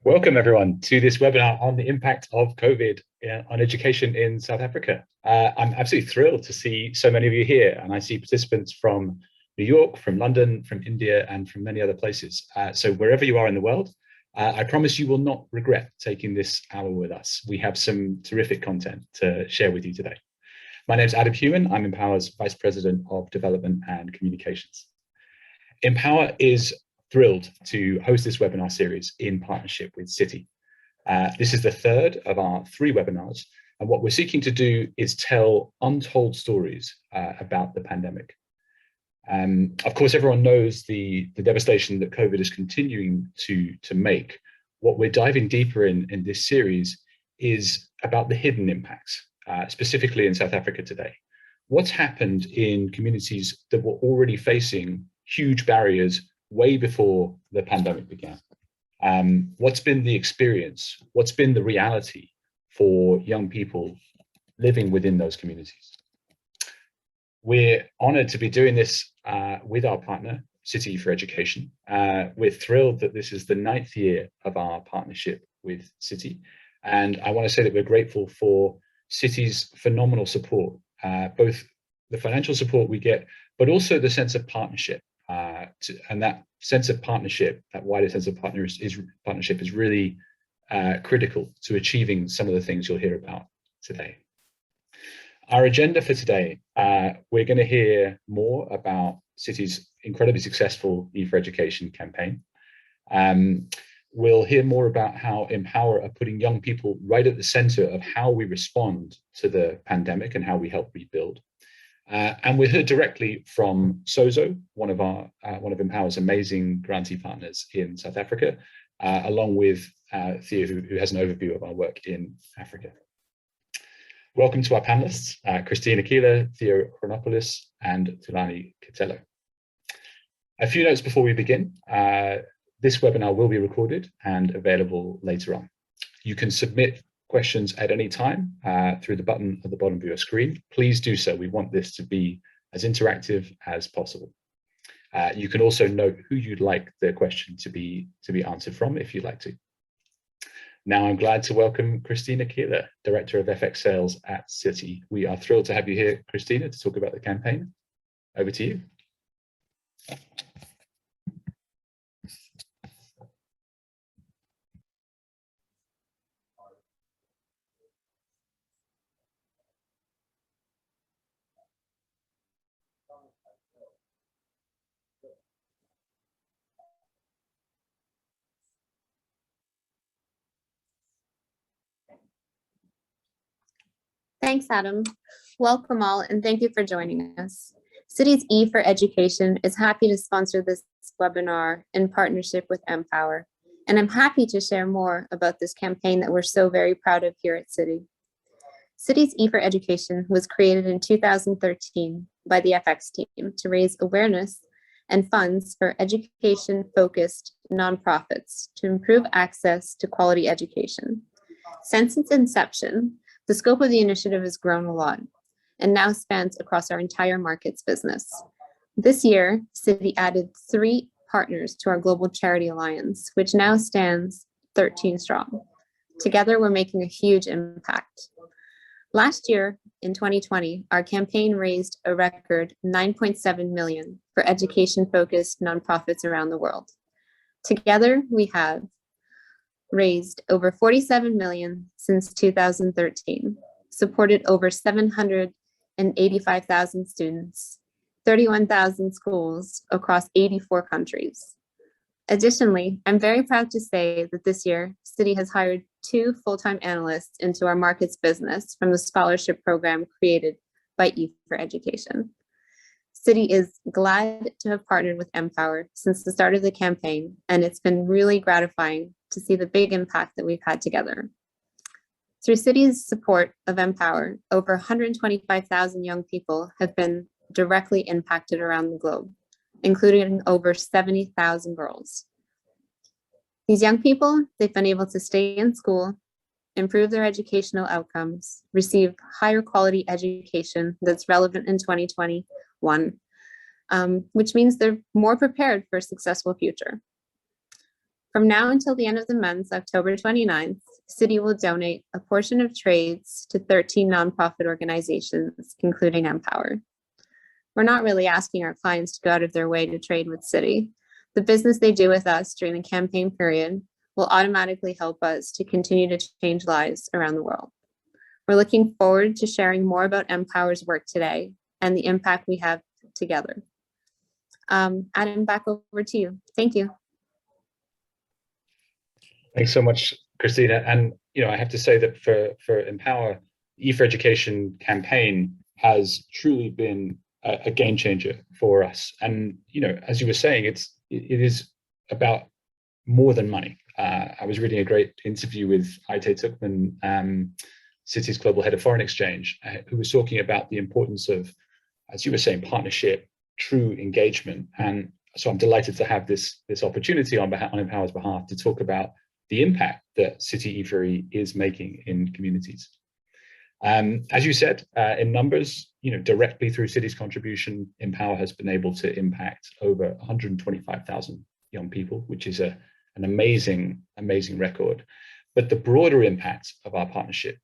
Welcome everyone to this webinar on the impact of COVID on education in South Africa. I'm absolutely thrilled to see so many of you here, and I see participants from New York, from London, from India, and from many other places. So wherever you are in the world, I promise you will not regret taking this hour with us. We have some terrific content to share with you today. My name is Adam Hewman. I'm Empower's Vice President of Development and Communications. Empower is thrilled to host this webinar series in partnership with Citi. This is the third of our 3 webinars, and what we're seeking to do is tell untold stories about the pandemic. Of course, everyone knows the devastation that COVID is continuing to make. What we're diving deeper in this series is about the hidden impacts, specifically in South Africa today. What's happened in communities that were already facing huge barriers way before the pandemic began? What's been the experience? What's been the reality for young people living within those communities? We're honored to be doing this with our partner, Citi for Education. We're thrilled that this is the 9th year of our partnership with Citi. And I want to say that we're grateful for Citi's phenomenal support, both the financial support we get, but also the sense of partnership. And that sense of partnership, that wider sense of partnership is really critical to achieving some of the things you'll hear about today. Our agenda for today, we're going to hear more about Citi's incredibly successful E4Education campaign. We'll hear more about how Empower are putting young people right at the center of how we respond to the pandemic and how we help rebuild. And we heard directly from Sozo, one of Empower's amazing grantee partners in South Africa, along with Theo, who has an overview of our work in Africa. Welcome to our panelists, Christine Aquila, Theo Chronopoulos, and Tulani Kitello. A few notes before we begin. This webinar will be recorded and available later on. You can submit questions at any time through the button at the bottom of your screen. Please do so. We want this to be as interactive as possible. You can also note who you'd like the question to be answered from if you'd like to. Now I'm glad to welcome Christina Aquila, Director of FX Sales at Citi. We are thrilled to have you here, Christina, to talk about the campaign. Over to you. Thanks, Adam. Welcome all, and thank you for joining us. Citi's E4Education is happy to sponsor this webinar in partnership with Empower, and I'm happy to share more about this campaign that we're so very proud of here at Citi. Citi's E4Education was created in 2013 by the FX team to raise awareness and funds for education-focused nonprofits to improve access to quality education. Since its inception, the scope of the initiative has grown a lot and now spans across our entire markets business. This year, Citi added 3 partners to our Global Charity Alliance, which now stands 13 strong. Together, we're making a huge impact. Last year, in 2020, our campaign raised a record $9.7 million for education-focused nonprofits around the world. Together, we have raised over $47 million since 2013, supported over 785,000 students, 31,000 schools across 84 countries. Additionally, I'm very proud to say that this year, Citi has hired 2 full-time analysts into our markets business from the scholarship program created by E4Education. Citi is glad to have partnered with Empower since the start of the campaign, and it's been really gratifying to see the big impact that we've had together. Through Citi's support of Empower, over 125,000 young people have been directly impacted around the globe, including over 70,000 girls. These young people, they've been able to stay in school, improve their educational outcomes, receive higher quality education that's relevant in 2021, which means they're more prepared for a successful future. From now until the end of the month, October 29th, Citi will donate a portion of trades to 13 nonprofit organizations, including Empower. We're not really asking our clients to go out of their way to trade with Citi. The business they do with us during the campaign period will automatically help us to continue to change lives around the world. We're looking forward to sharing more about Empower's work today and the impact we have together. Adam, back over to you. Thank you. Thanks so much, Christina. And I have to say that for Empower, the E4Education campaign has truly been a game changer for us. And as you were saying, it is about more than money. I was reading a great interview with Aite Tuchman, Citi's global head of foreign exchange, who was talking about the importance of, as you were saying, partnership, true engagement. And so I'm delighted to have this opportunity on Empower's behalf to talk about the impact that Citi E4E is making in communities. As you said, in numbers, directly through Citi's contribution, Empower has been able to impact over 125,000 young people, which is an amazing, amazing record. But the broader impact of our partnership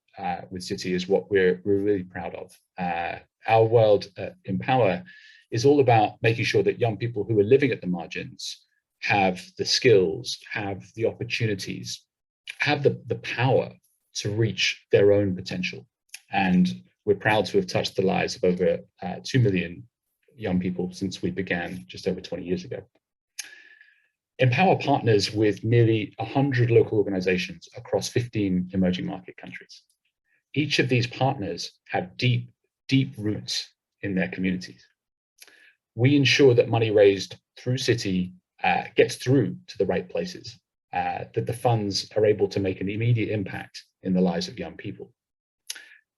with Citi is what we're really proud of. Our world at Empower is all about making sure that young people who are living at the margins have the skills, have the opportunities, have the power to reach their own potential. And we're proud to have touched the lives of over 2 million young people since we began just over 20 years ago. Empower partners with nearly 100 local organizations across 15 emerging market countries. Each of these partners have deep, deep roots in their communities. We ensure that money raised through Citi gets through to the right places, that the funds are able to make an immediate impact in the lives of young people.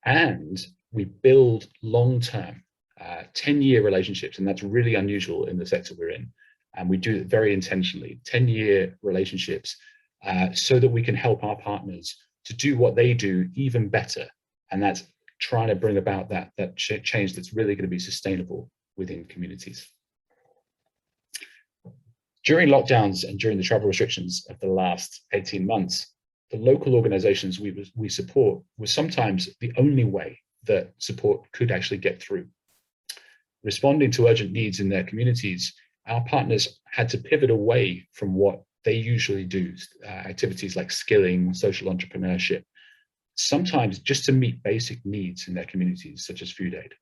And we build long-term, 10-year relationships, and that's really unusual in the sector we're in. And we do it very intentionally, 10-year relationships, so that we can help our partners to do what they do even better. And that's trying to bring about that change that's really going to be sustainable within communities. During lockdowns and during the travel restrictions of the last 18 months, the local organizations we support was sometimes the only way that support could actually get through. Responding to urgent needs in their communities, our partners had to pivot away from what they usually do, activities like skilling, social entrepreneurship, sometimes just to meet basic needs in their communities, such as food aid.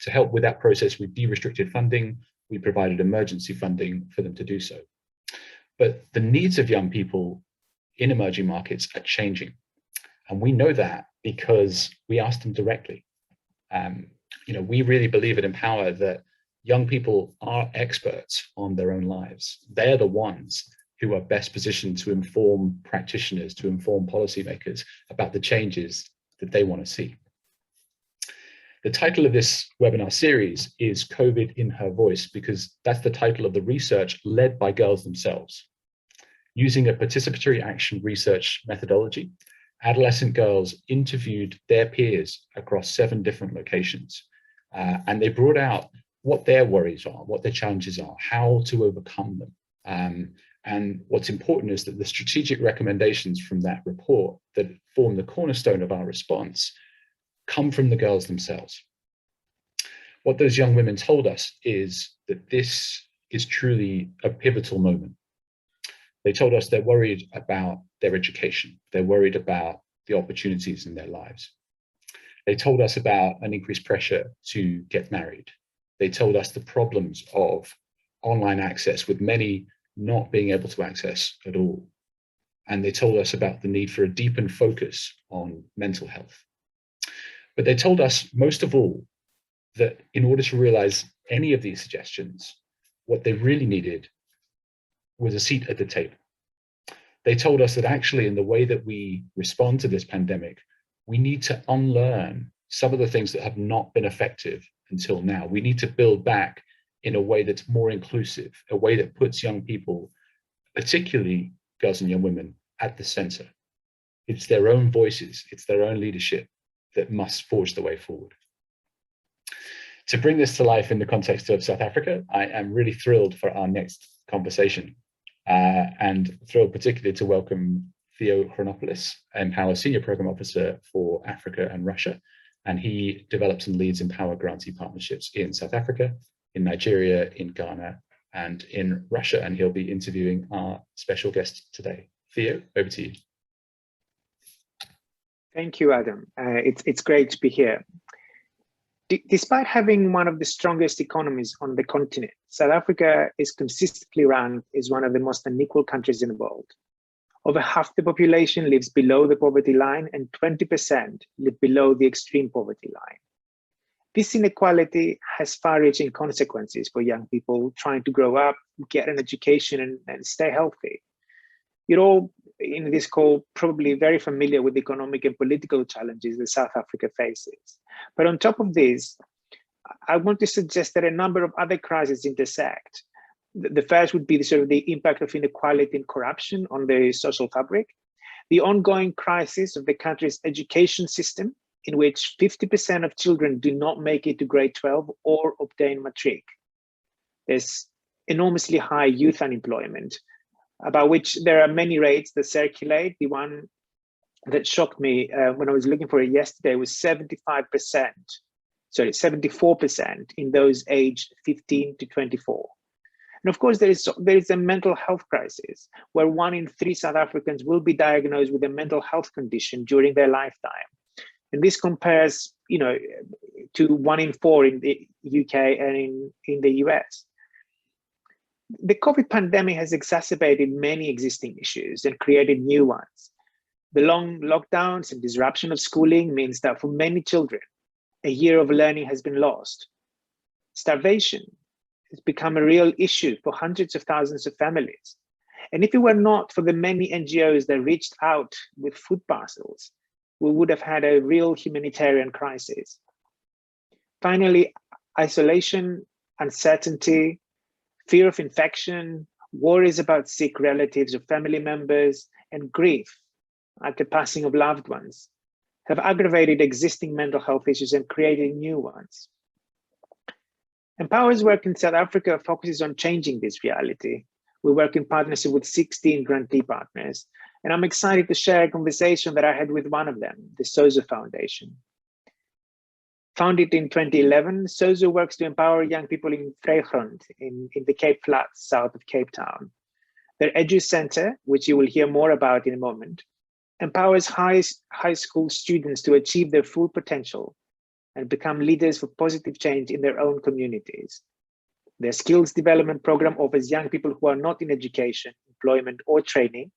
To help with that process, we de-restricted funding, we provided emergency funding for them to do so. But the needs of young people in emerging markets are changing. And we know that because we ask them directly. We really believe at Empower that young people are experts on their own lives. They're the ones who are best positioned to inform practitioners, to inform policymakers about the changes that they want to see. The title of this webinar series is COVID in Her Voice, because that's the title of the research led by girls themselves. Using a participatory action research methodology, adolescent girls interviewed their peers across 7 different locations, and they brought out what their worries are, what their challenges are, how to overcome them. And what's important is that the strategic recommendations from that report that form the cornerstone of our response come from the girls themselves. What those young women told us is that this is truly a pivotal moment. They told us they're worried about their education. They're worried about the opportunities in their lives. They told us about an increased pressure to get married. They told us the problems of online access, with many not being able to access at all. And they told us about the need for a deepened focus on mental health. But they told us, most of all, that in order to realize any of these suggestions, what they really needed was a seat at the table. They told us that actually, in the way that we respond to this pandemic, we need to unlearn some of the things that have not been effective until now. We need to build back in a way that's more inclusive, a way that puts young people, particularly girls and young women, at the center. It's their own voices, it's their own leadership that must forge the way forward. To bring this to life in the context of South Africa, I am really thrilled for our next conversation. and thrilled particularly to welcome Theo Chronopoulos, Empower Senior Program Officer for Africa and Russia. And he develops and leads Empower grantee partnerships in South Africa, in Nigeria, in Ghana, and in Russia. And he'll be interviewing our special guest today. Theo, over to you. Thank you, Adam. It's great to be here. Despite having one of the strongest economies on the continent, South Africa is consistently ranked as one of the most unequal countries in the world. Over half the population lives below the poverty line and 20% live below the extreme poverty line. This inequality has far-reaching consequences for young people trying to grow up, get an education, and stay healthy. You're all in this call probably very familiar with the economic and political challenges that South Africa faces. But on top of this, I want to suggest that a number of other crises intersect. The first would be the impact of inequality and corruption on the social fabric, the ongoing crisis of the country's education system, in which 50% of children do not make it to grade 12 or obtain matric. There's enormously high youth unemployment, about which there are many rates that circulate. The one that shocked me when I was looking for it yesterday was 74% in those aged 15 to 24. And of course, there is a mental health crisis where 1 in 3 South Africans will be diagnosed with a mental health condition during their lifetime. And this compares, to 1 in 4 in the UK and in the US. The COVID pandemic has exacerbated many existing issues and created new ones. The long lockdowns and disruption of schooling means that for many children, a year of learning has been lost. Starvation has become a real issue for hundreds of thousands of families. And if it were not for the many NGOs that reached out with food parcels, we would have had a real humanitarian crisis. Finally, isolation, uncertainty, fear of infection, worries about sick relatives or family members, and grief at the passing of loved ones have aggravated existing mental health issues and created new ones. Empower's work in South Africa focuses on changing this reality. We work in partnership with 16 grantee partners, and I'm excited to share a conversation that I had with one of them, the Sozo Foundation. Founded in 2011, Sozo works to empower young people in Vrygrond in the Cape Flats, south of Cape Town. Their Edu Center, which you will hear more about in a moment, empowers high school students to achieve their full potential and become leaders for positive change in their own communities. Their skills development program offers young people who are not in education, employment, or training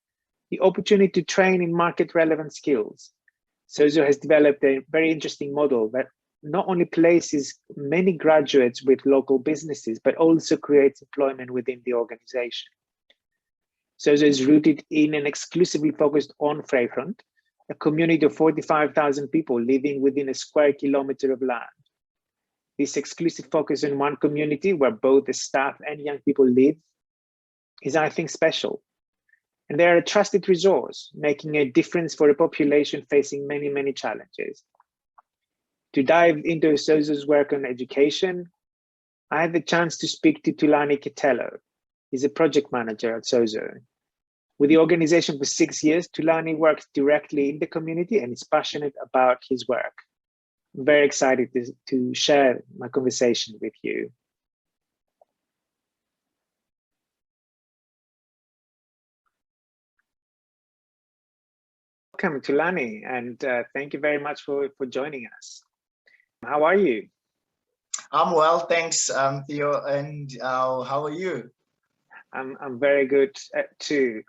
the opportunity to train in market relevant skills. Sozo has developed a very interesting model that not only places many graduates with local businesses, but also creates employment within the organization. Sozo is rooted in and exclusively focused on Vrygrond, a community of 45,000 people living within a square kilometer of land. This exclusive focus on one community where both the staff and young people live is, I think, special. And they are a trusted resource, making a difference for a population facing many, many challenges. To dive into Sozo's work on education, I had the chance to speak to Tulani Kitello. He's a project manager at Sozo. With the organization for 6 years, Tulani works directly in the community and is passionate about his work. I'm very excited to share my conversation with you. Welcome, Tulani, and thank you very much for joining us. How are you? I'm well, thanks, Theo. And how are you? I'm very good too.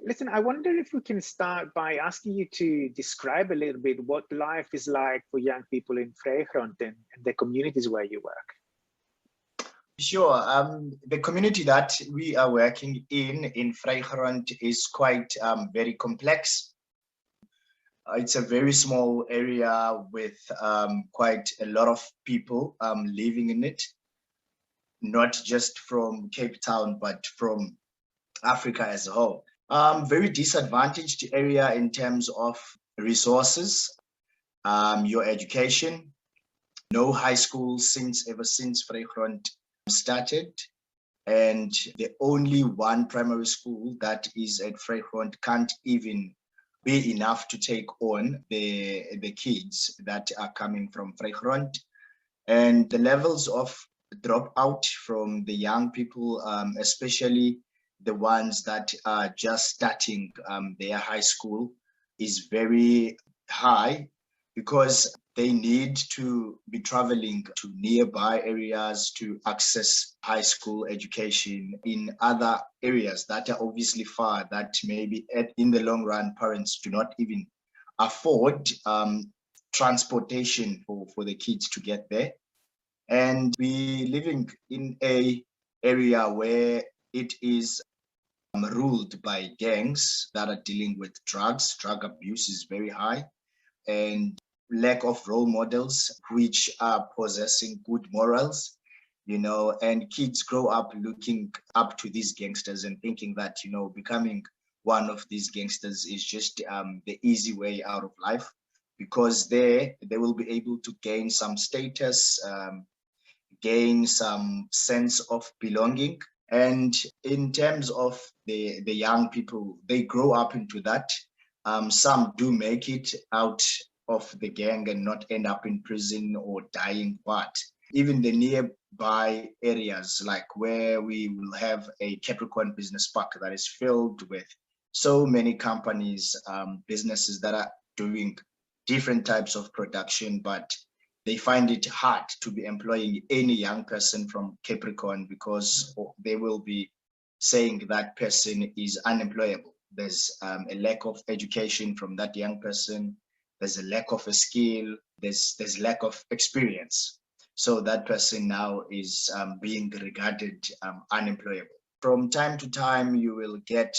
Listen, I wonder if we can start by asking you to describe a little bit what life is like for young people in Vrygrond and the communities where you work. Sure. The community that we are working in Vrygrond is quite very complex. It's a very small area with quite a lot of people living in it, not just from Cape Town, but from Africa as a whole. Very disadvantaged area in terms of resources, your education, no high school ever since Vrygrond started. And the only one primary school that is at Vrygrond can't even be enough to take on the kids that are coming from Vrygrond. And the levels of dropout from the young people, especially the ones that are just starting their high school, is very high, because they need to be traveling to nearby areas to access high school education in other areas that are obviously far, that maybe in the long run parents do not even afford transportation for the kids to get there. And we living in a area where it is ruled by gangs that are dealing with drugs. Drug abuse is very high, and lack of role models which are possessing good morals, and kids grow up looking up to these gangsters and thinking that, becoming one of these gangsters is just the easy way out of life, because they will be able to gain some status, gain some sense of belonging. And in terms of the young people, they grow up into that. Some do make it out of the gang and not end up in prison or dying, but even the nearby areas, like where we will have a Capricorn business park that is filled with so many companies, businesses that are doing different types of production, but they find it hard to be employing any young person from Capricorn, because they will be saying that person is unemployable. There's a lack of education from that young person. There's a lack of a skill. There's lack of experience. So that person now is being regarded unemployable. From time to time, you will get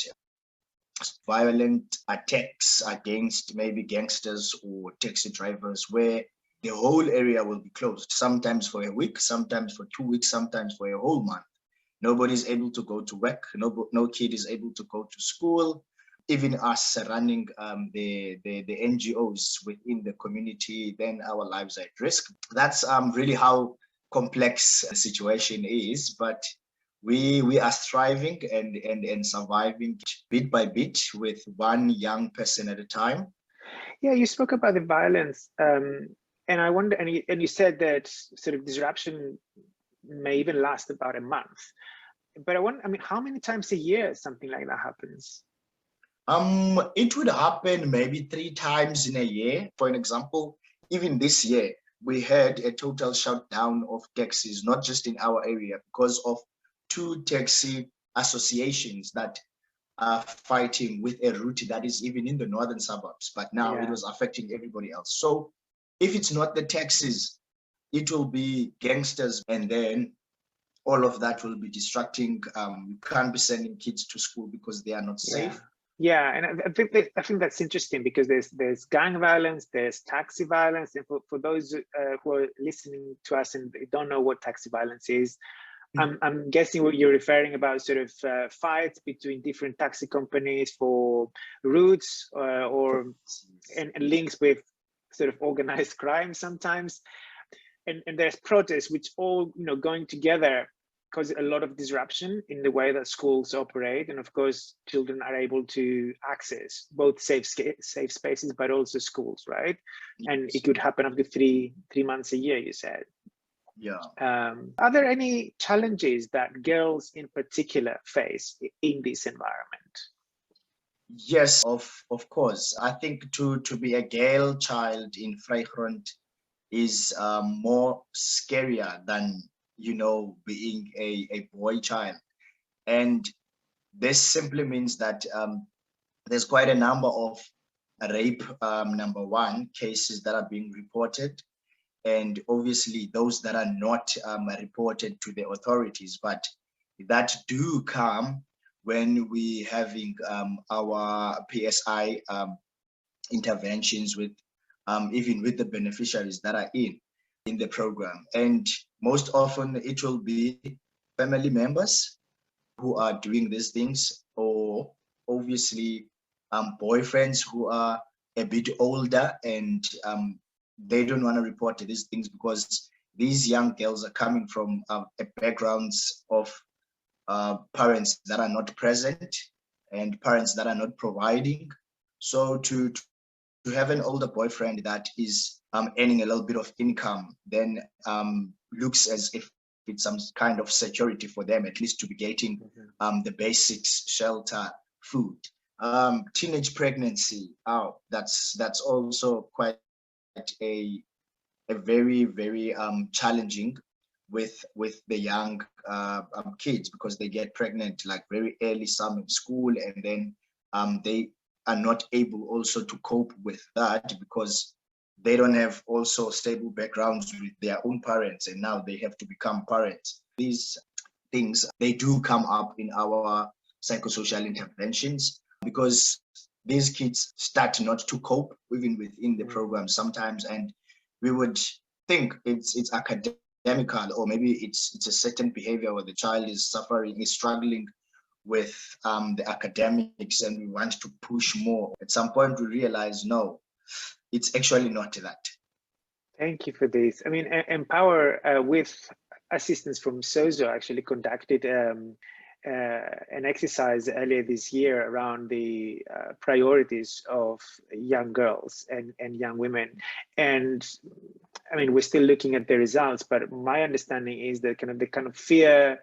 violent attacks against maybe gangsters or taxi drivers, where the whole area will be closed, sometimes for a week, sometimes for 2 weeks, sometimes for a whole month. Nobody's able to go to work. No kid is able to go to school. Even us running the NGOs within the community, then our lives are at risk. That's really how complex the situation is. But we are striving and surviving bit by bit with one young person at a time. Yeah, you spoke about the violence. And I wonder, and you said that sort of disruption may even last about a month. But I mean, how many times a year something like that happens? It would happen maybe 3 times in a year. For an example, even this year, we had a total shutdown of taxis, not just in our area, because of 2 taxi associations that are fighting with a route that is even in the northern suburbs. But now it was affecting everybody else. So if it's not the taxis, it will be gangsters, and then all of that will be distracting. You can't be sending kids to school because they are not safe. Yeah, and I think that's interesting, because there's gang violence, there's taxi violence, and for those who are listening to us and don't know what taxi violence is, I'm guessing what you're referring about, sort of fights between different taxi companies for routes and links with sort of organized crime sometimes, and there's protests which all going together cause a lot of disruption in the way that schools operate, and of course children are able to access both safe spaces but also schools, right? Yes. And it could happen up to three months a year, you said. Yeah. Are there any challenges that girls in particular face in this environment? Yes, of course. I think to be a girl child in Vrygrond is more scarier than being a boy child. And this simply means that there's quite a number of rape, number one, cases that are being reported. And obviously those that are not reported to the authorities, but that do come when we having our PSI interventions with even with the beneficiaries that are in the program. And most often it will be family members who are doing these things, or obviously boyfriends who are a bit older, and they don't want to report these things because these young girls are coming from backgrounds of parents that are not present and parents that are not providing. So to have an older boyfriend that is earning a little bit of income, then looks as if it's some kind of security for them, at least to be getting the basics, shelter, food. Teenage pregnancy, that's also quite a very, very challenging with the young kids, because they get pregnant like very early, some in school, and then they are not able also to cope with that because they don't have also stable backgrounds with their own parents, and now they have to become parents. These things, they do come up in our psychosocial interventions because these kids start not to cope even within the program sometimes, and we would think it's academical, or maybe it's a certain behavior where the child is struggling with the academics, and we want to push more. At some point we realize, no, it's actually not that. Thank you for this. I mean, Empower, with assistance from SOZO, actually conducted an exercise earlier this year around the priorities of young girls and young women. And I mean, we're still looking at the results, but my understanding is that the kind of fear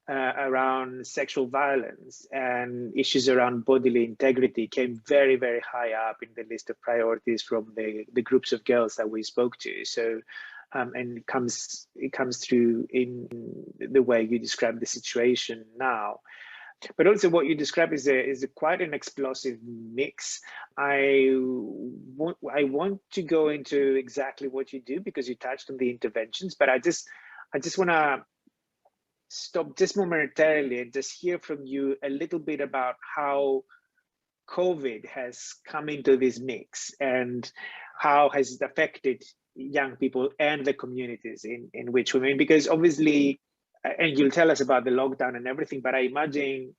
around sexual violence and issues around bodily integrity came very, very high up in the list of priorities from the groups of girls that we spoke to. So, and it comes through in the way you describe the situation now. But also what you describe is quite an explosive mix. I want to go into exactly what you do because you touched on the interventions, but I just want to stop just momentarily and just hear from you a little bit about how COVID has come into this mix and how has it affected young people and the communities in which we mean, because obviously, and you'll tell us about the lockdown and everything, but I imagine,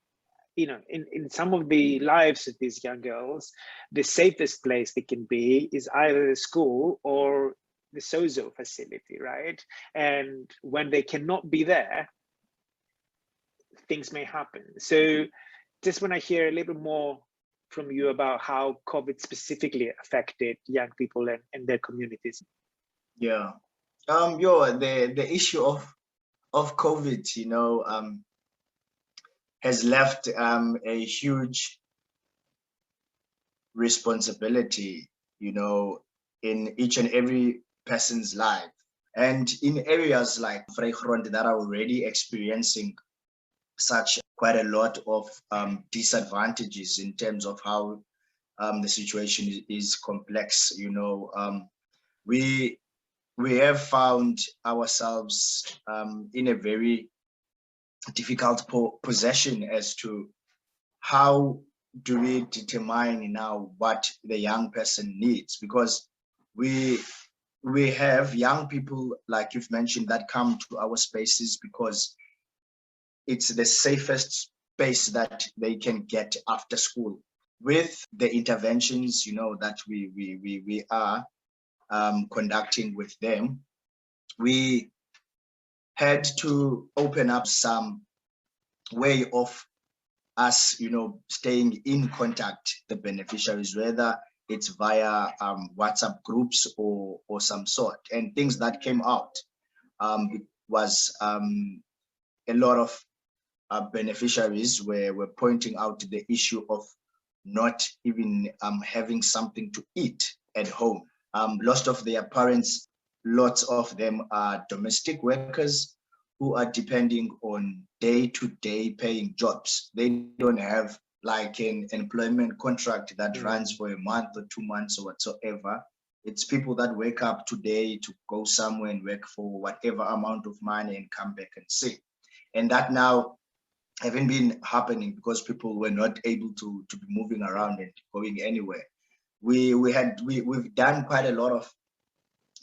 you know, in some of the lives of these young girls, the safest place they can be is either the school or the SOZO facility, right? And when they cannot be there, things may happen. So just want to hear a little more from you about how COVID specifically affected young people and their communities. Yeah. The issue of COVID, you know, has left a huge responsibility, you know, in each and every person's life. And in areas like Vrygrond that are already experiencing such quite a lot of disadvantages in terms of how the situation is complex, you know, we have found ourselves in a very difficult position as to how do we determine now what the young person needs, because we have young people, like you've mentioned, that come to our spaces because it's the safest space that they can get after school. With the interventions, you know, that we are conducting with them, we had to open up some way of us, you know, staying in contact, the beneficiaries, whether it's via WhatsApp groups or some sort. And things that came out was a lot of beneficiaries were pointing out the issue of not even having something to eat at home. Lots of their parents, lots of them are domestic workers who are depending on day-to-day paying jobs. They don't have like an employment contract that runs for a month or 2 months or whatsoever. It's people that wake up today to go somewhere and work for whatever amount of money and come back and see. And that now haven't been happening because people were not able to be moving around and going anywhere. We've done quite a lot of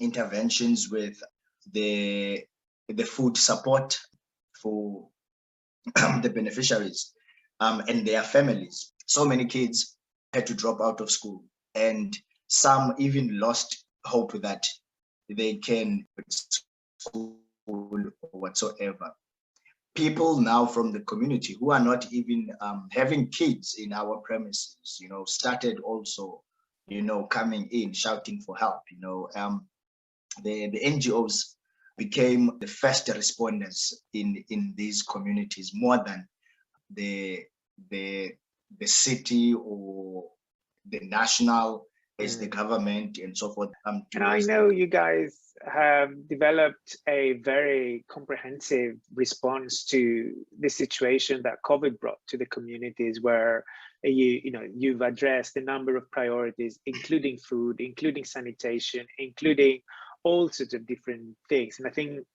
interventions with the food support for the beneficiaries and their families. So many kids had to drop out of school, and some even lost hope that they can school or whatsoever. people now from the community who are not even having kids in our premises, started also, coming in, shouting for help. The NGOs became the first responders in these communities, more than the city or the national is the government and so forth. And I know you guys have developed a very comprehensive response to the situation that COVID brought to the communities, where you've addressed a number of priorities, including food, including sanitation, including all sorts of different things. And I think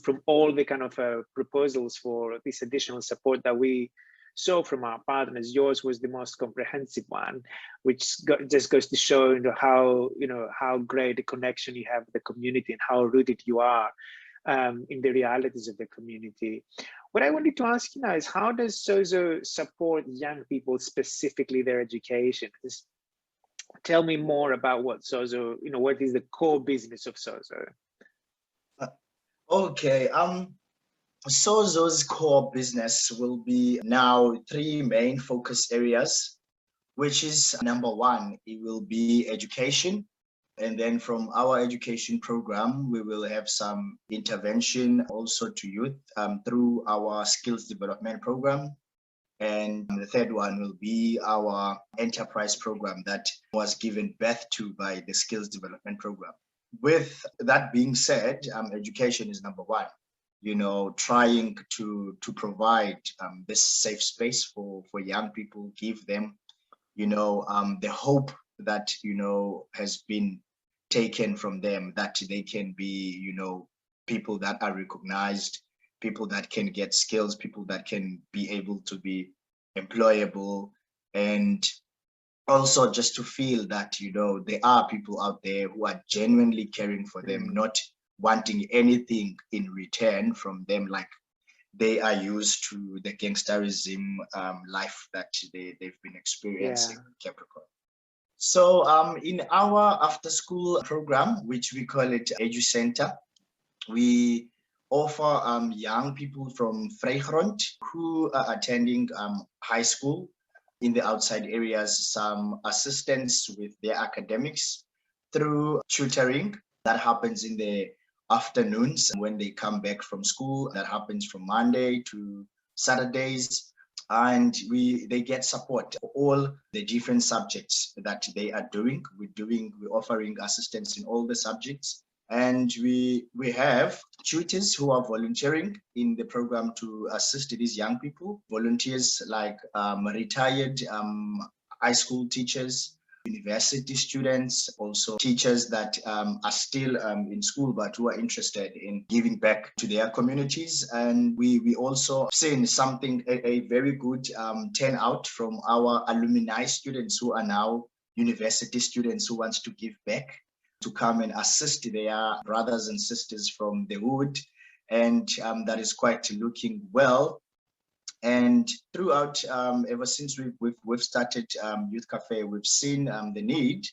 from all the kind of proposals for this additional support that we saw from our partners, yours was the most comprehensive one, which just goes to show how great a connection you have with the community and how rooted you are in the realities of the community. What I wanted to ask you now is, how does SOZO support young people, specifically their education? Just tell me more about what SOZO, what is the core business of SOZO? Okay. SOZO's core business will be now 3 main focus areas, which is number 1, it will be education. And then from our education program, we will have some intervention also to youth through our skills development program. And the third one will be our enterprise program that was given birth to by the skills development program. With that being said, education is number 1. Trying to provide this safe space for young people, give them, the hope that, has been taken from them, that they can be, people that are recognized, people that can get skills, people that can be able to be employable, and also just to feel that, there are people out there who are genuinely caring for them, not wanting anything in return from them, like they are used to the gangsterism life that they've been experiencing in Capricorn. So in our after school program, which we call it Edu Center, we offer young people from Vrygrond who are attending high school in the outside areas some assistance with their academics through tutoring that happens in the afternoons when they come back from school. That happens from Monday to Saturdays, and they get support for all the different subjects that they are doing. We're offering assistance in all the subjects, and we have tutors who are volunteering in the program to assist these young people. Volunteers like retired high school teachers, university students, also teachers that are still in school but who are interested in giving back to their communities. And we also seen something, a very good turnout from our alumni students who are now university students who wants to give back, to come and assist their brothers and sisters from the hood, and that is quite looking well. And throughout, ever since we've started Youth Cafe, we've seen the need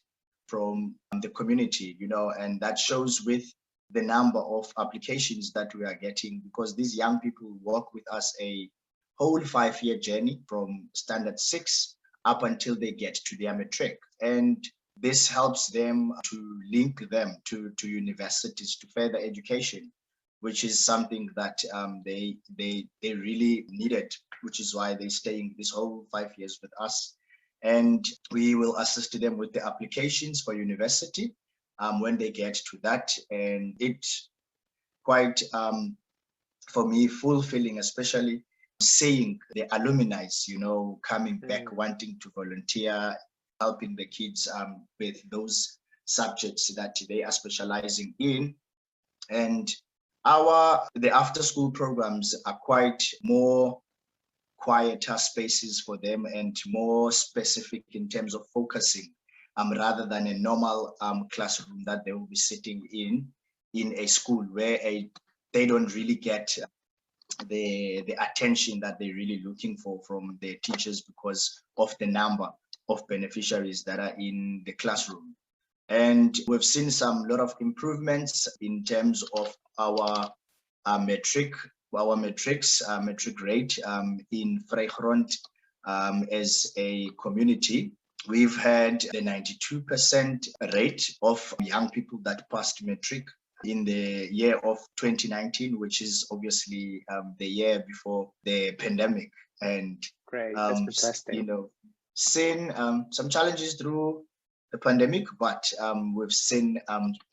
from the community, and that shows with the number of applications that we are getting, because these young people work with us a whole 5-year journey from standard 6 up until they get to their matric. And this helps them to link them to universities, to further education, which is something that they really needed, which is why they're staying this whole 5 years with us. And we will assist them with the applications for university when they get to that. And it's quite, for me, fulfilling, especially seeing the alumni, coming back, wanting to volunteer, helping the kids with those subjects that they are specializing in. And the after school programs are quite more quieter spaces for them and more specific in terms of focusing, rather than a normal classroom that they will be sitting in a school where they don't really get the attention that they're really looking for from their teachers because of the number of beneficiaries that are in the classroom. And we've seen lot of improvements in terms of our metric our metrics, metric rate in Vrygrond as a community. We've had the 92% rate of young people that passed matric in the year of 2019, which is obviously the year before the pandemic. And great, that's fantastic. You know, seen some challenges through the pandemic, but we've seen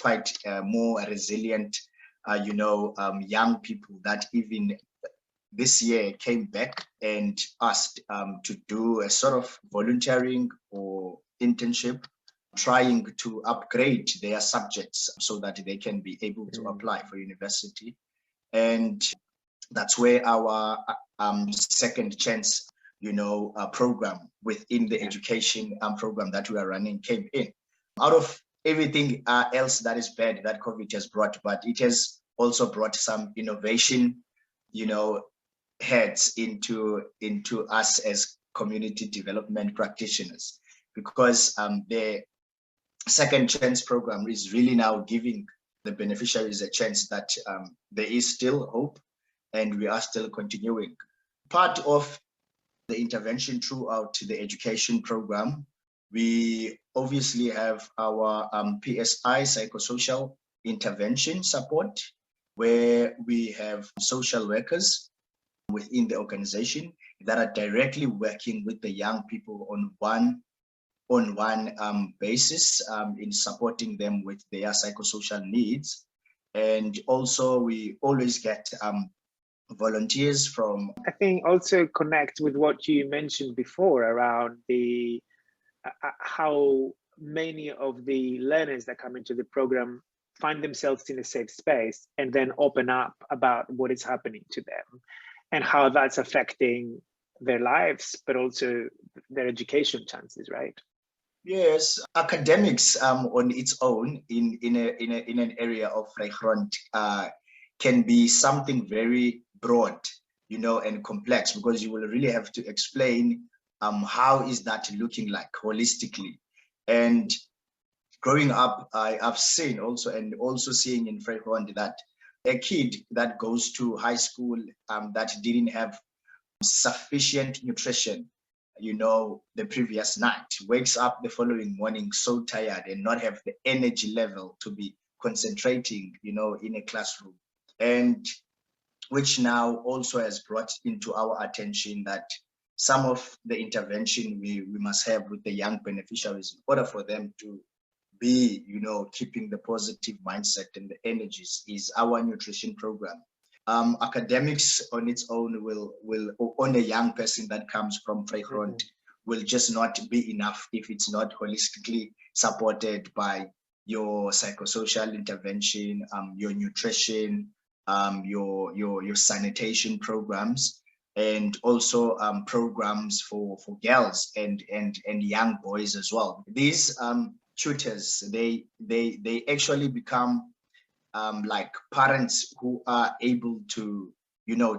quite more resilient, young people that even this year came back and asked to do a sort of volunteering or internship, trying to upgrade their subjects so that they can be able to apply for university. And that's where our second chance, program within the education program that we are running came in. Out of everything else that is bad that COVID has brought, but it has also brought some innovation, heads into us as community development practitioners, because the second chance program is really now giving the beneficiaries a chance that there is still hope and we are still continuing. Part of the intervention throughout the education program, we obviously have our PSI, psychosocial intervention support, where we have social workers within the organization that are directly working with the young people on one basis in supporting them with their psychosocial needs. And also we always get volunteers from. I think also connect with what you mentioned before around the how many of the learners that come into the program find themselves in a safe space and then open up about what is happening to them and how that's affecting their lives, but also their education chances, right? Yes, academics on its own in an area of Vrygrond can be something very broad, and complex, because you will really have to explain how is that looking like holistically. And growing up, I've seen also, and also seeing in Vrygrond, that a kid that goes to high school that didn't have sufficient nutrition, the previous night, wakes up the following morning so tired and not have the energy level to be concentrating, in a classroom. And which now also has brought into our attention that some of the intervention we must have with the young beneficiaries in order for them to be, keeping the positive mindset and the energies is our nutrition program. Academics on its own will on a young person that comes from Vrygrond will just not be enough if it's not holistically supported by your psychosocial intervention, your nutrition, your sanitation programs, and also programs for girls and young boys as well. These tutors, they actually become like parents who are able to,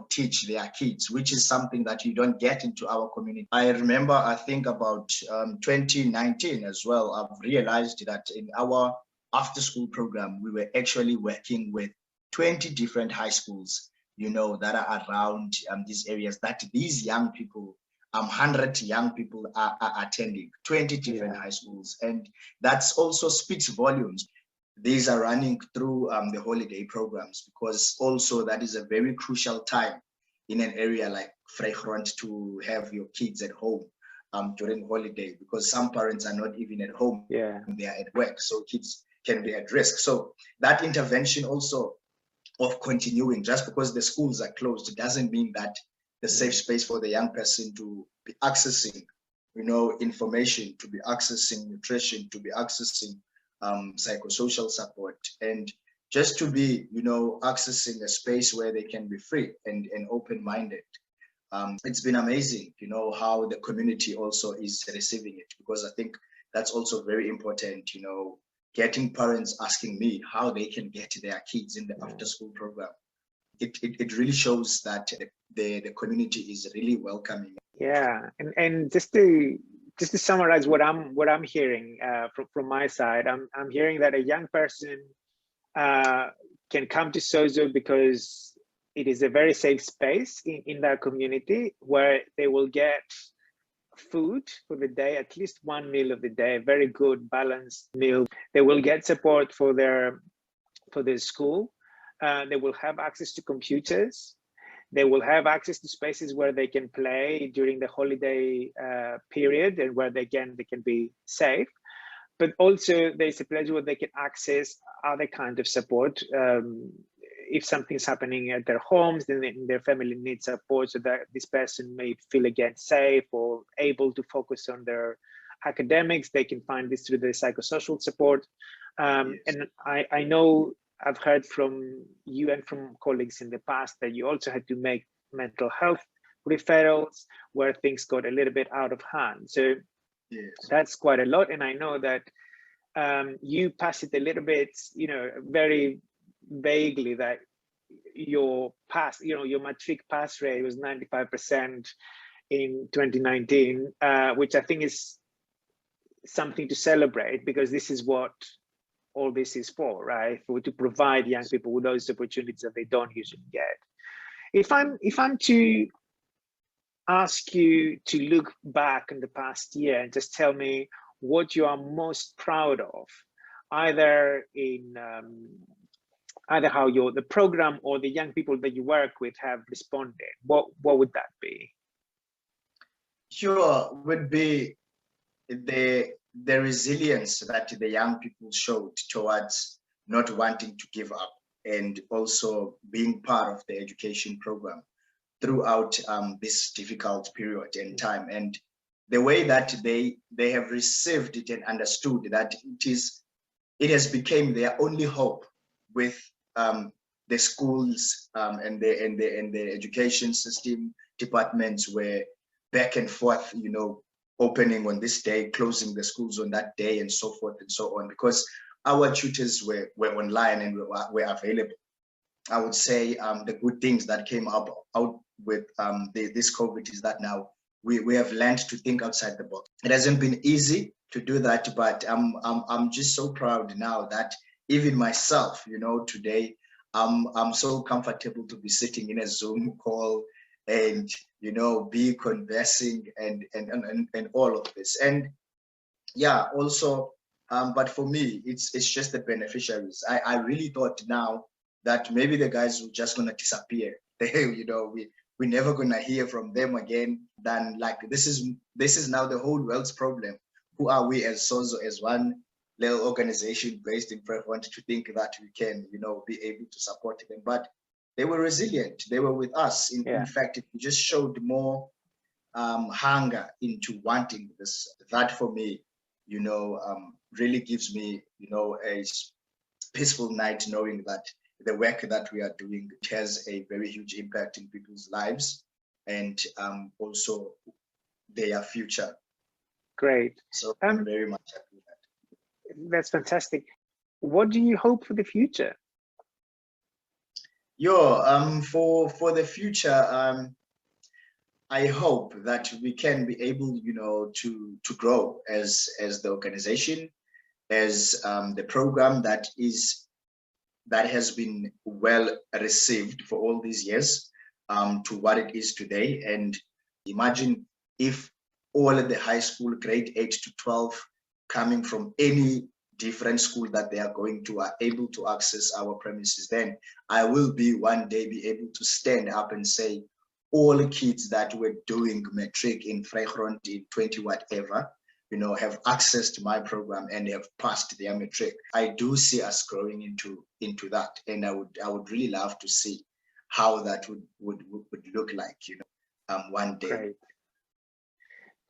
teach their kids, which is something that you don't get into our community. I remember, I think about 2019 as well, I've realized that in our after school program, we were actually working with 20 different high schools, that are around these areas, that these young people, 100 young people are attending 20 different high schools. And that's also speaks volumes. These are running through the holiday programs, because also that is a very crucial time in an area like Vrygrond to have your kids at home during holiday, because some parents are not even at home, they are at work, so kids can be at risk. So that intervention also of continuing, just because the schools are closed, it doesn't mean that the safe space for the young person to be accessing, information, to be accessing nutrition, to be accessing psychosocial support, and just to be, accessing a space where they can be free and open-minded. It's been amazing, how the community also is receiving it, because I think that's also very important, getting parents asking me how they can get their kids in the after-school program. It really shows that the community is really welcoming. Yeah, and just to summarize what I'm hearing from my side, I'm hearing that a young person can come to Sozo because it is a very safe space in their community where they will get food for the day, at least one meal of the day, a very good balanced meal. They will get support for their school. They will have access to computers. They will have access to spaces where they can play during the holiday period and where they can be safe. But also there's a place where they can access other kind of support. If something's happening at their homes, then their family needs support so that this person may feel again safe or able to focus on their academics. They can find this through the psychosocial support. Yes. And I know I've heard from you and from colleagues in the past that you also had to make mental health referrals where things got a little bit out of hand. So yes, that's quite a lot. And I know that you pass it a little bit, very vaguely, that your matric pass rate was 95% in 2019, which I think is something to celebrate, because this is what all this is for, right? To provide young people with those opportunities that they don't usually get. If I'm to ask you to look back in the past year and just tell me what you are most proud of, either in either how the program or the young people that you work with have responded, what would that be? Sure, would be the resilience that the young people showed towards not wanting to give up, and also being part of the education program throughout this difficult period and time, and the way that they have received it and understood that it has become their only hope with the schools and the education system departments were back and forth, opening on this day, closing the schools on that day, and so forth and so on, because our tutors were online and were available. I would say the good things that came out with this COVID is that now we have learned to think outside the box. It hasn't been easy to do that, but I'm just so proud now that even myself, today I'm so comfortable to be sitting in a Zoom call and be conversing and all of this. And yeah, also but for me it's just the beneficiaries. I really thought now that maybe the guys were just gonna disappear. We're never gonna hear from them again. Then like this is now the whole world's problem. Who are we as SOZO, as one little organization based in Preferent, to think that we can be able to support them? But they were resilient. They were with us. In fact, it just showed more hunger into wanting this. That for me, really gives me, a peaceful night, knowing that the work that we are doing has a very huge impact in people's lives and also their future. Great. So I'm very much happy with that. That's fantastic. What do you hope for the future? For the future, I hope that we can be able, to grow as the organization, as the program that has been well received for all these years, to what it is today. And imagine if all of the high school grade 8 to 12 coming from any different school that they are going to are able to access our premises, then I will one day be able to stand up and say all the kids that were doing matric in Vrygrond in 20 whatever, have access to my program and have passed their matric. I do see us growing into that, and I would really love to see how that would look like, one day. Great.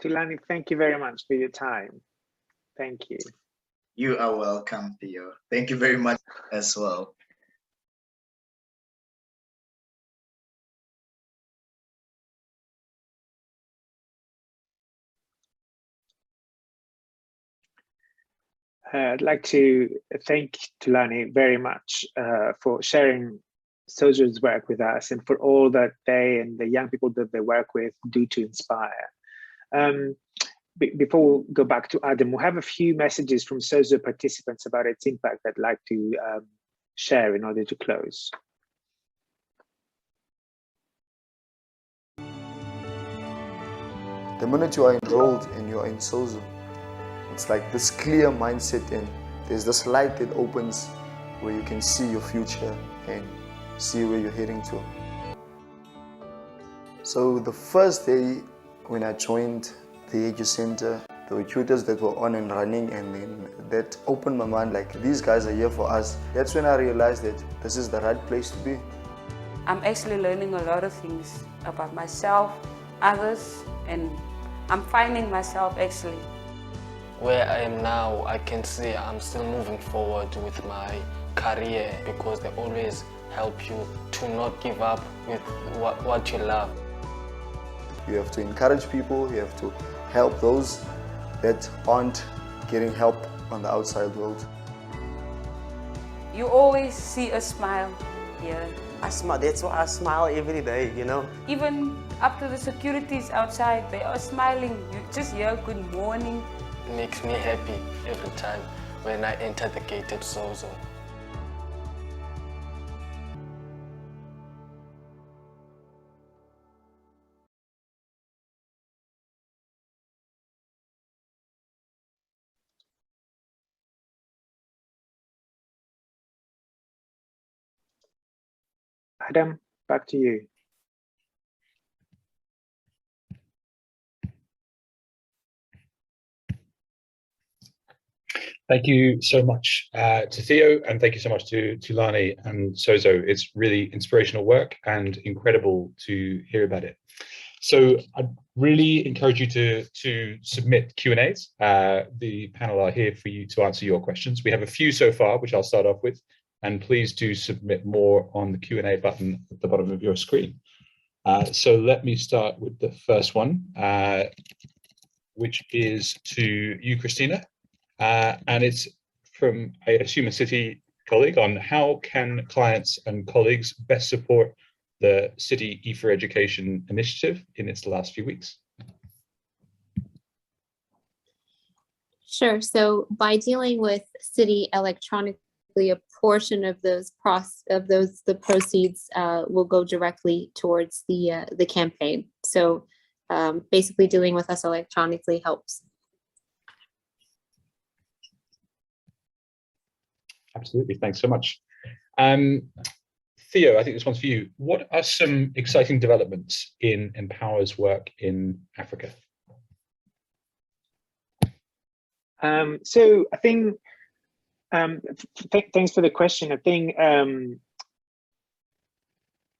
Thulani, thank you very much for your time. Thank you. You are welcome, Theo. Thank you very much as well. I'd like to thank Thulani very much for sharing SOZO's work with us and for all that they and the young people that they work with do to inspire. Before we go back to Adam, we have a few messages from SOZO participants about its impact I'd like to share in order to close. The minute you are enrolled and you are in Sozo, it's like this clear mindset, and there's this light that opens where you can see your future and see where you're heading to. So the first day when I joined the Edu Center, the recruiters that were on and running, and then that opened my mind, like, these guys are here for us. That's when I realized that this is the right place to be. I'm actually learning a lot of things about myself, others, and I'm finding myself actually. Where I am now, I can see I'm still moving forward with my career, because they always help you to not give up with what you love. You have to encourage people, you have to help those that aren't getting help on the outside world. You always see a smile here. I smile, that's why I smile every day, you know. Even up to the securities outside, they are smiling. You just hear good morning. It makes me happy every time when I enter the gate at Sozo. Adam, back to you. Thank you so much to Theo, and thank you so much to Lani and Sozo. It's really inspirational work and incredible to hear about it. So I'd really encourage you to submit Q&As. The panel are here for you to answer your questions. We have a few so far, which I'll start off with, and please do submit more on the Q&A button at the bottom of your screen. So let me start with the first one, which is to you, Christina. And it's from, I assume, a Citi colleague on how can clients and colleagues best support the Citi E4Education initiative in its last few weeks? Sure. So by dealing with Citi electronically, a portion of the proceeds will go directly towards the campaign. So basically, dealing with us electronically helps. Absolutely, thanks so much. Theo, I think this one's for you. What are some exciting developments in Empower's work in Africa? So I think, thanks for the question. I think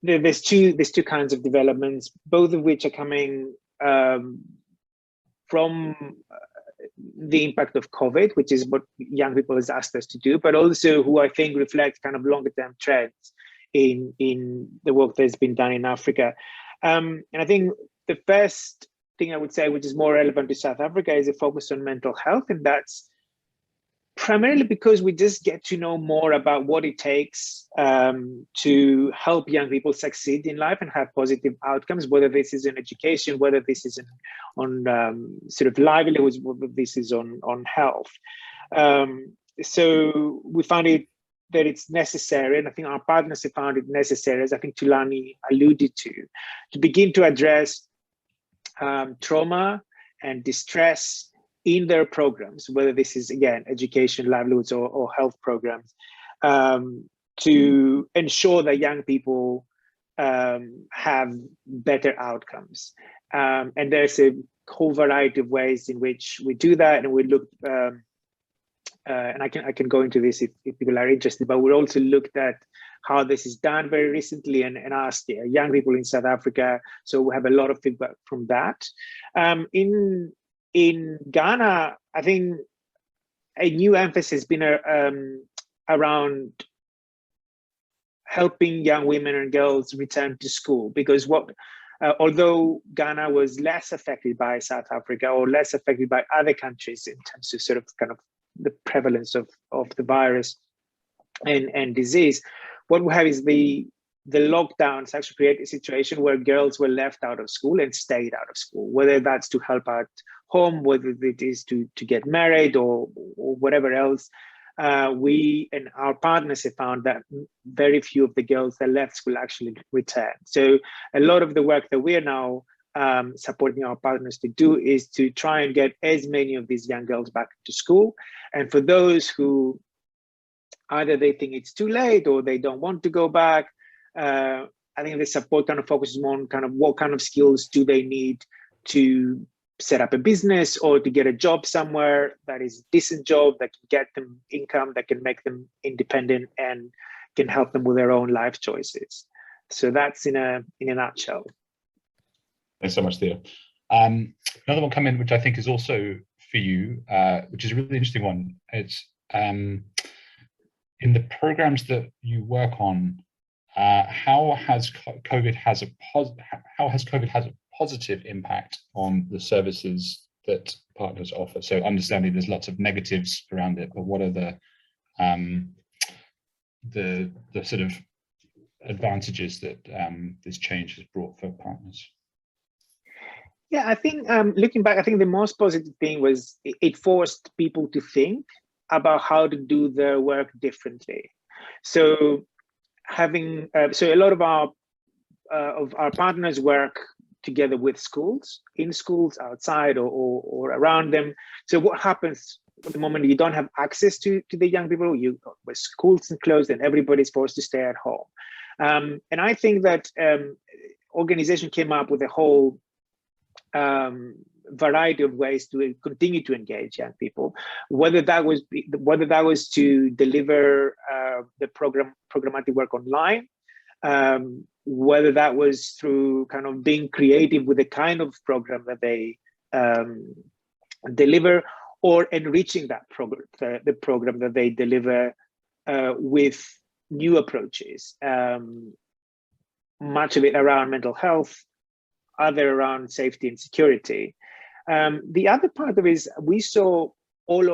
there's two kinds of developments, both of which are coming from the impact of COVID, which is what young people has asked us to do, but also who I think reflect kind of longer term trends in the work that's been done in Africa. And I think the first thing I would say, which is more relevant to South Africa, is a focus on mental health. And that's primarily because we just get to know more about what it takes to help young people succeed in life and have positive outcomes, whether this is in education, whether this is on sort of livelihoods, whether this is on health. So we found it that it's necessary, and I think our partners have found it necessary, as I think Tulani alluded to begin to address trauma and distress in their programs, whether this is, again, education, livelihoods, or health programs, to ensure that young people have better outcomes. And there's a whole variety of ways in which we do that, and we look, and I can go into this if people are interested, but we also looked at how this is done very recently and asked young people in South Africa. So we have a lot of feedback from that. In Ghana, I think a new emphasis has been around helping young women and girls return to school, because although Ghana was less affected by South Africa or less affected by other countries in terms of sort of kind of the prevalence of the virus and disease, what we have is the lockdowns actually create a situation where girls were left out of school and stayed out of school, whether that's to help out home, whether it is to get married or whatever else. We and our partners have found that very few of the girls that left school actually return. So a lot of the work that we are now supporting our partners to do is to try and get as many of these young girls back to school. And for those who either they think it's too late or they don't want to go back, I think the support kind of focuses more on kind of what kind of skills do they need to set up a business or to get a job somewhere that is a decent job that can get them income, that can make them independent and can help them with their own life choices. So that's in a nutshell. Thanks so much, Theo. Another one come in, which I think is also for you, which is a really interesting one. It's in the programs that you work on, how has COVID had a positive impact on the services that partners offer? So understanding there's lots of negatives around it, but what are the sort of advantages that this change has brought for partners? Yeah, I think looking back, I think the most positive thing was it forced people to think about how to do their work differently. So having so a lot of our partners work together with schools, in schools, outside, or around them. So what happens at the moment you don't have access to the young people, where schools are closed and everybody's forced to stay at home. And I think that organization came up with a whole variety of ways to continue to engage young people, whether that was to deliver the programmatic work online, whether that was through kind of being creative with the kind of program that they deliver, or enriching that program, the program that they deliver with new approaches, much of it around mental health, other around safety and security. The other part of it is we saw all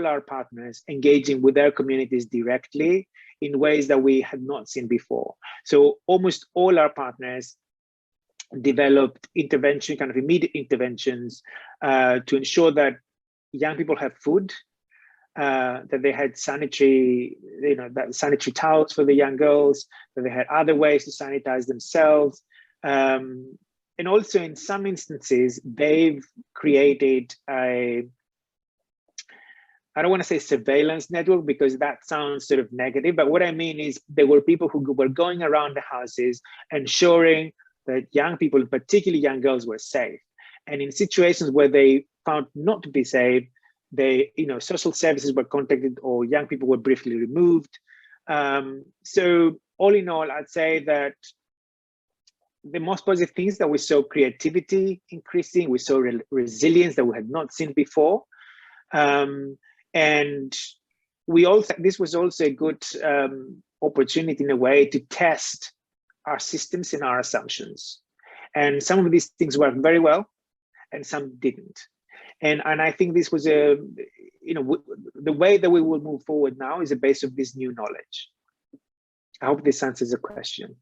our partners engaging with their communities directly in ways that we had not seen before. So almost all our partners developed intervention, kind of immediate interventions to ensure that young people have food, that they had sanitary towels for the young girls, that they had other ways to sanitize themselves. And also in some instances, they've created I don't want to say surveillance network because that sounds sort of negative, but what I mean is there were people who were going around the houses ensuring that young people, particularly young girls, were safe. And in situations where they found not to be safe, social services were contacted or young people were briefly removed. So all in all, I'd say that the most positive things that we saw creativity increasing, we saw resilience that we had not seen before. And this was also a good opportunity in a way to test our systems and our assumptions. And some of these things worked very well and some didn't. And I think this was the way that we will move forward now is a base of this new knowledge. I hope this answers the question.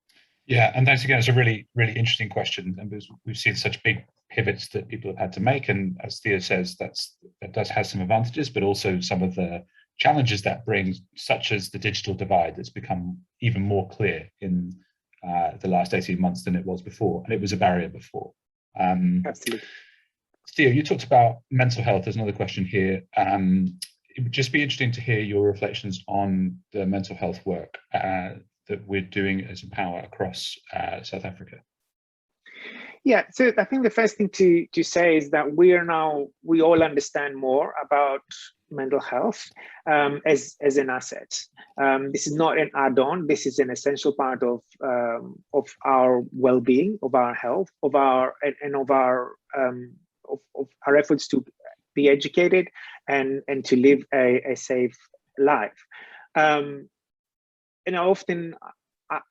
Yeah, and thanks again. It's a really, really interesting question, and we've seen such big pivots that people have had to make. And as Theo says, that does have some advantages, but also some of the challenges that brings, such as the digital divide that's become even more clear in the last 18 months than it was before, and it was a barrier before. Absolutely. Theo, you talked about mental health. There's another question here. It would just be interesting to hear your reflections on the mental health work that we're doing as Empower across South Africa. Yeah, so I think the first thing to say is that we all understand more about mental health as an asset. This is not an add-on. This is an essential part of our well-being, of our health, of our efforts to be educated and to live a safe life. And I often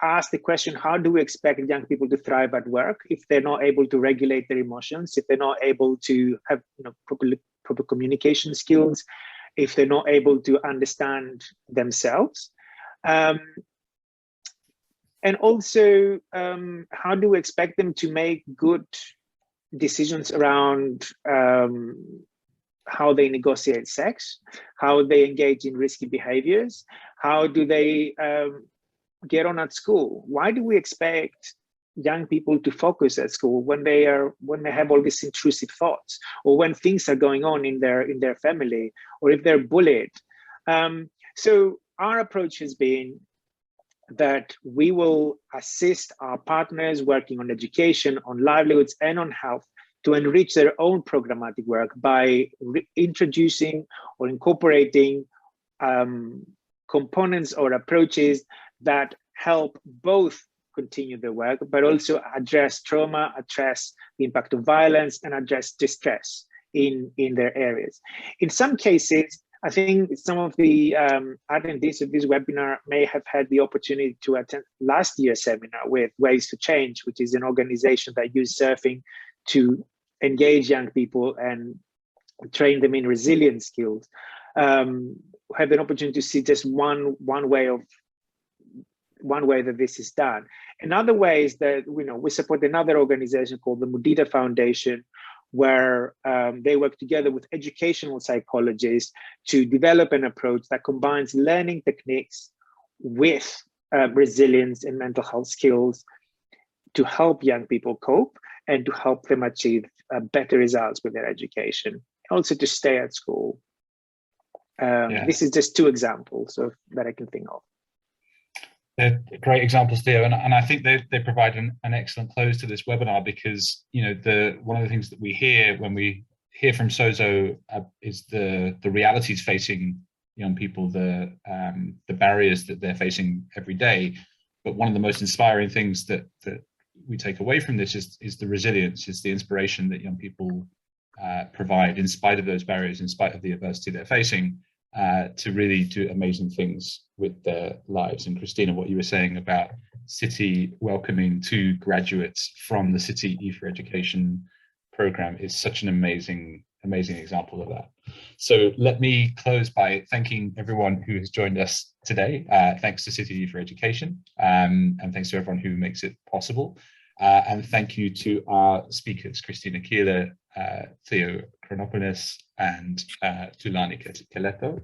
ask the question, how do we expect young people to thrive at work if they're not able to regulate their emotions, if they're not able to have proper communication skills, if they're not able to understand themselves? And also, how do we expect them to make good decisions around how they negotiate sex, how they engage in risky behaviors, how do they get on at school? Why do we expect young people to focus at school when they have all these intrusive thoughts, or when things are going on in their family, or if they're bullied. So our approach has been that we will assist our partners working on education, on livelihoods, and on health to enrich their own programmatic work by introducing or incorporating components or approaches that help both continue their work, but also address trauma, address the impact of violence, and address distress in their areas. In some cases, I think some of the attendees of this webinar may have had the opportunity to attend last year's seminar with Ways to Change, which is an organization that uses surfing to engage young people and train them in resilience skills. Have an opportunity to see just one way that this is done. Another way is that we support another organization called the Mudita Foundation, where they work together with educational psychologists to develop an approach that combines learning techniques with resilience and mental health skills to help young people cope and to help them achieve better results with their education, also to stay at school. This is just two examples that I can think of. They're great examples, Theo, and I think they provide an excellent close to this webinar, because one of the things that we hear when we hear from Sozo is the realities facing young people, the barriers that they're facing every day. But one of the most inspiring things that we take away from this is the resilience, is the inspiration that young people provide in spite of those barriers, in spite of the adversity they're facing, to really do amazing things with their lives. And Christina, what you were saying about Citi welcoming 2 graduates from the Citi E for Education program is such an amazing example of that. So let me close by thanking everyone who has joined us today. Thanks to Citi E for Education, and thanks to everyone who makes it possible. And thank you to our speakers, Christina Keeler, Theo Chronopoulos, and Tulani Keleto.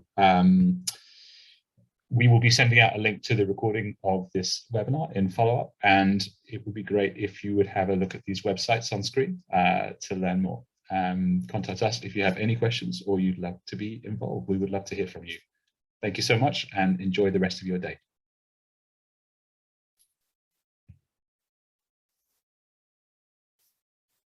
We will be sending out a link to the recording of this webinar in follow-up, and it would be great if you would have a look at these websites on screen to learn more. Contact us if you have any questions or you'd love to be involved. We would love to hear from you. Thank you so much, and enjoy the rest of your day.